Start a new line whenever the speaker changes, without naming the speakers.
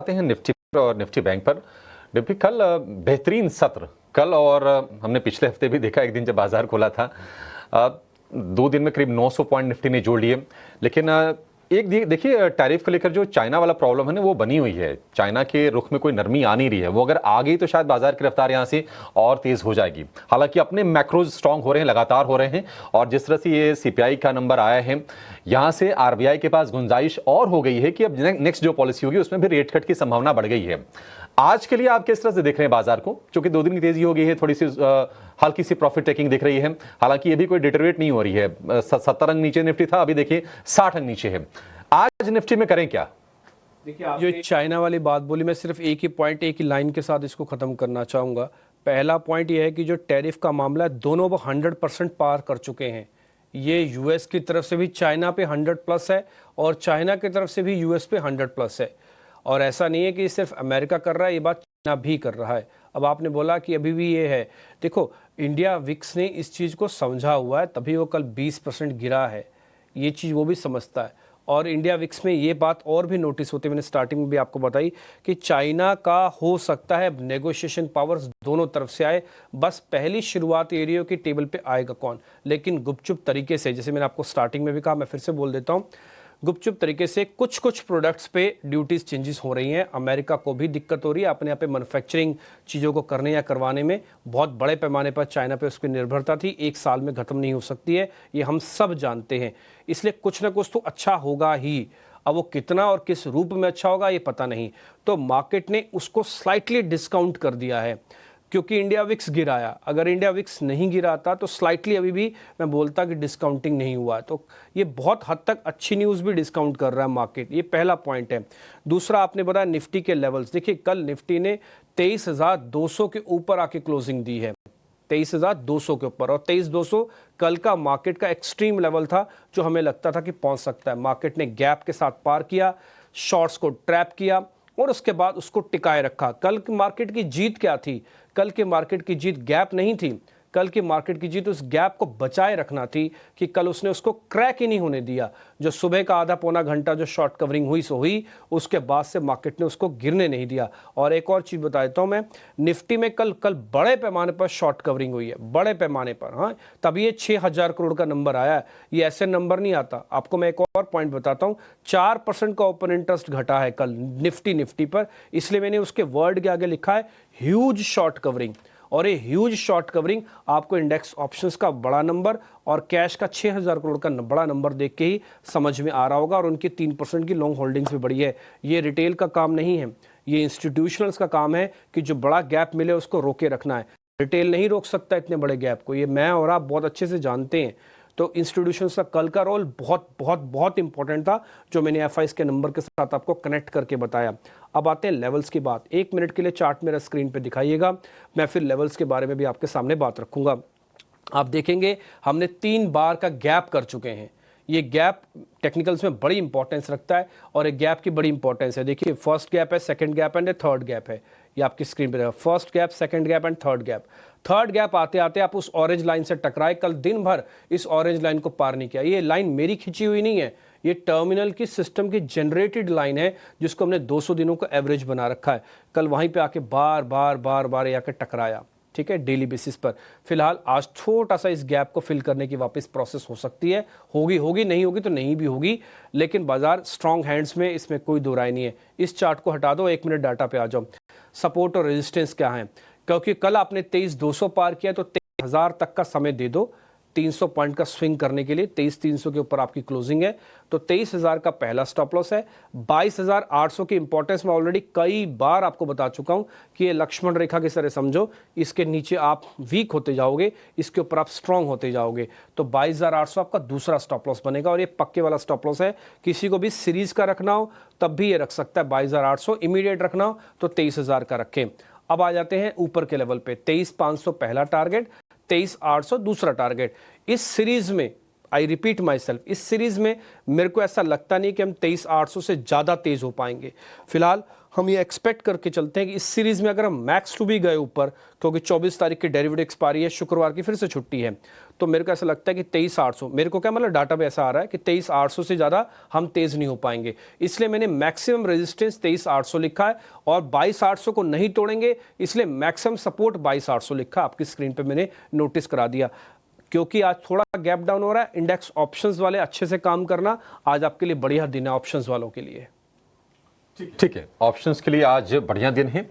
आते हैं निफ्टी पर और निफ्टी बैंक पर। निफ्टी कल बेहतरीन सत्र, कल और हमने पिछले हफ्ते भी देखा, एक दिन जब बाजार खोला था 2 दिन में करीब 900 पॉइंट निफ्टी ने जोड़ लिए। लेकिन एक देखिए, टैरिफ को लेकर जो चाइना वाला प्रॉब्लम है ना, वो बनी हुई है। चाइना के रुख में कोई नरमी आ नहीं रही है। वो अगर आ गई तो शायद बाजार की रफ्तार यहाँ से और तेज हो जाएगी। हालांकि अपने मैक्रोज स्ट्रांग हो रहे हैं, लगातार हो रहे हैं, और जिस तरह से ये सीपीआई का नंबर आया है, यहाँ से आरबीआई के पास गुंजाइश और हो गई है कि अब नेक्स्ट जो पॉलिसी होगी उसमें भी रेट कट की संभावना बढ़ गई है। आज के लिए आप किस तरह से देख रहे हैं बाजार को? क्योंकि 2 दिन की तेजी हो गई है, थोड़ी सी हल्की सी प्रॉफिट टेकिंग दिख रही है। हालांकि ये भी कोई डिटेरियोरेट नहीं हो रही है। 70 अंक नीचे निफ्टी था, अभी देखिए 60 अंक नीचे है। आज निफ्टी में करें क्या?
देखिए, जो चाइना वाली बात बोली, मैं सिर्फ एक ही पॉइंट, एक ही लाइन के साथ इसको खत्म करना चाहूँगा। पहला पॉइंट ये है कि जो टैरिफ का मामला है, दोनों वो 100% पार कर चुके हैं। ये यूएस की तरफ से भी चाइना पे 100+ है और चाइना की तरफ से भी यूएस पे 100+ है। और ऐसा नहीं है कि सिर्फ अमेरिका कर रहा है, ये बात चाइना भी कर रहा है। अब आपने बोला कि अभी भी ये है, देखो इंडिया विक्स ने इस चीज़ को समझा हुआ है, तभी वो कल 20% गिरा है। ये चीज़ वो भी समझता है। और इंडिया विक्स में ये बात और भी नोटिस होती है, मैंने स्टार्टिंग में भी आपको बताई कि चाइना का हो सकता है नेगोशिएशन पावर्स दोनों तरफ से आए, बस पहली शुरुआत एरिया की टेबल पे आएगा कौन, लेकिन गुपचुप तरीके से। जैसे मैंने आपको स्टार्टिंग में भी कहा, मैं फिर से बोल देता हूँ, गुपचुप तरीके से कुछ प्रोडक्ट्स पे ड्यूटीज चेंजेस हो रही हैं। अमेरिका को भी दिक्कत हो रही है अपने यहाँ पे मैन्युफैक्चरिंग चीज़ों को करने या करवाने में। बहुत बड़े पैमाने पर चाइना पे उसकी निर्भरता थी, 1 साल में ख़त्म नहीं हो सकती है, ये हम सब जानते हैं। इसलिए कुछ ना कुछ तो अच्छा होगा ही। अब वो कितना और किस रूप में अच्छा होगा ये पता नहीं। तो मार्केट ने उसको स्लाइटली डिस्काउंट कर दिया है क्योंकि इंडिया विक्स गिराया। अगर इंडिया विक्स नहीं गिराता तो स्लाइटली अभी भी मैं बोलता कि डिस्काउंटिंग नहीं हुआ है। तो ये बहुत हद तक अच्छी न्यूज़ भी डिस्काउंट कर रहा है मार्केट। ये पहला पॉइंट है। दूसरा, आपने बताया निफ्टी के लेवल्स। देखिए, कल निफ्टी ने 23,200 के ऊपर आके क्लोजिंग दी है, 23,200 के ऊपर। और 23,200 कल का मार्केट का एक्सट्रीम लेवल था, जो हमें लगता था कि पहुंच सकता है। मार्केट ने गैप के साथ पार किया, शॉर्ट्स को ट्रैप किया और उसके बाद उसको टिकाए रखा। कल की मार्केट की जीत क्या थी? कल के मार्केट की जीत गैप नहीं थी। कल की मार्केट की जीत उस गैप को बचाए रखना थी कि कल उसने उसको क्रैक ही नहीं होने दिया। जो सुबह का आधा पौना घंटा जो शॉर्ट कवरिंग हुई सो हुई, उसके बाद से मार्केट ने उसको गिरने नहीं दिया। और एक और चीज़ बता देता हूँ मैं, निफ्टी में कल बड़े पैमाने पर शॉर्ट कवरिंग हुई है, बड़े पैमाने पर। हाँ, तभी ये 6,000 करोड़ का नंबर आया है। ये ऐसे नंबर नहीं आता। आपको मैं एक और पॉइंट बताता हूँ, 4% का ओपन इंटरेस्ट घटा है कल निफ्टी पर। इसलिए मैंने उसके वर्ड के आगे लिखा है ह्यूज शॉर्ट कवरिंग। और ये ह्यूज शॉर्ट कवरिंग आपको इंडेक्स ऑप्शंस का बड़ा नंबर और कैश का 6,000 करोड़ का बड़ा नंबर देख के ही समझ में आ रहा होगा। और उनकी 3% की लॉन्ग होल्डिंग्स भी बड़ी है। ये रिटेल का काम नहीं है, ये इंस्टीट्यूशनल्स का काम है कि जो बड़ा गैप मिले उसको रोके रखना है। रिटेल नहीं रोक सकता इतने बड़े गैप को, ये मैं और आप बहुत अच्छे से जानते हैं। तो इंस्टीट्यूशंस का कल का रोल बहुत बहुत बहुत इंपॉर्टेंट था, जो मैंने एफआईएस के नंबर के साथ आपको कनेक्ट करके बताया। अब आते हैं लेवल्स की बात। 1 मिनट के लिए चार्ट मेरा स्क्रीन पे दिखाइएगा, मैं फिर लेवल्स के बारे में भी आपके सामने बात रखूंगा। आप देखेंगे हमने 3 बार का गैप कर चुके हैं। ये गैप टेक्निकल्स में बड़ी इंपॉर्टेंस रखता है और एक गैप की बड़ी इंपॉर्टेंस है। देखिए, फर्स्ट गैप है, second gap and third gap है। ये आपकी स्क्रीन पे रहेगा, first gap, second gap and third gap. Third gap आते आते आप उस ऑरेंज लाइन से टकराए। कल दिन भर इस ऑरेंज लाइन को पार नहीं किया। ये लाइन मेरी खींची हुई नहीं है, ये टर्मिनल की सिस्टम की जनरेटेड लाइन है, जिसको हमने 200 दिनों का एवरेज बना रखा है। कल वहीं पे आके बार बार आके टकराया, ठीक है, डेली बेसिस पर। फिलहाल आज छोटा सा इस गैप को फिल करने की वापस प्रोसेस हो सकती है, होगी नहीं होगी तो नहीं भी होगी, लेकिन बाजार स्ट्रॉन्ग हैंड्स में, इसमें कोई दो राय नहीं है। इस चार्ट को हटा दो, 1 मिनट डाटा पे आ जाओ। सपोर्ट और रेजिस्टेंस क्या है? क्योंकि कल आपने 23,200 पार किया तो 23,000 तक का समय दे दो 300 पॉइंट का स्विंग करने के लिए। 23,300 के ऊपर आपकी क्लोजिंग है, तो 23,000 का पहला स्टॉप लॉस है। 22,800 की इंपॉर्टेंस में ऑलरेडी कई बार आपको बता चुका हूं कि ये लक्ष्मण रेखा की तरह समझो। इसके नीचे आप वीक होते जाओगे, इसके ऊपर आप स्ट्रांग होते जाओगे। तो 22,800 आपका दूसरा स्टॉप लॉस बनेगा और ये पक्के वाला स्टॉप लॉस है। किसी को भी सीरीज का रखना हो तब भी ये रख सकता है 22,800। इमीडिएट रखना हो तो 23,000 का रखें। अब आ जाते हैं ऊपर के लेवल पे। 23,500 पहला टारगेट, 23,800 दूसरा टारगेट। इस सीरीज में, आई रिपीट माई सेल्फ, इस सीरीज में मेरे को ऐसा लगता नहीं कि हम 23,800 से ज़्यादा तेज हो पाएंगे। फिलहाल हम ये एक्सपेक्ट करके चलते हैं कि इस सीरीज में अगर हम मैक्स टू भी गए ऊपर, क्योंकि 24 तारीख की डेरिवेटिव एक्सपायरी है, शुक्रवार की फिर से छुट्टी है, तो मेरे को ऐसा लगता है कि 23,800, मेरे को क्या मतलब डाटा पे ऐसा आ रहा है कि 23,800 से ज़्यादा हम तेज़ नहीं हो पाएंगे, इसलिए मैंने मैक्सिमम रेजिस्टेंस 23,800 लिखा है और 22,800 को नहीं तोड़ेंगे, इसलिए मैक्सिमम सपोर्ट 22,800 लिखा, आपकी स्क्रीन पर मैंने नोटिस करा दिया। क्योंकि आज थोड़ा गैप डाउन हो रहा है, इंडेक्स ऑप्शंस वाले अच्छे से काम करना, आज आपके लिए बढ़िया दिन है ऑप्शंस वालों के लिए।
ठीक है, ऑप्शंस के लिए आज बढ़िया दिन है।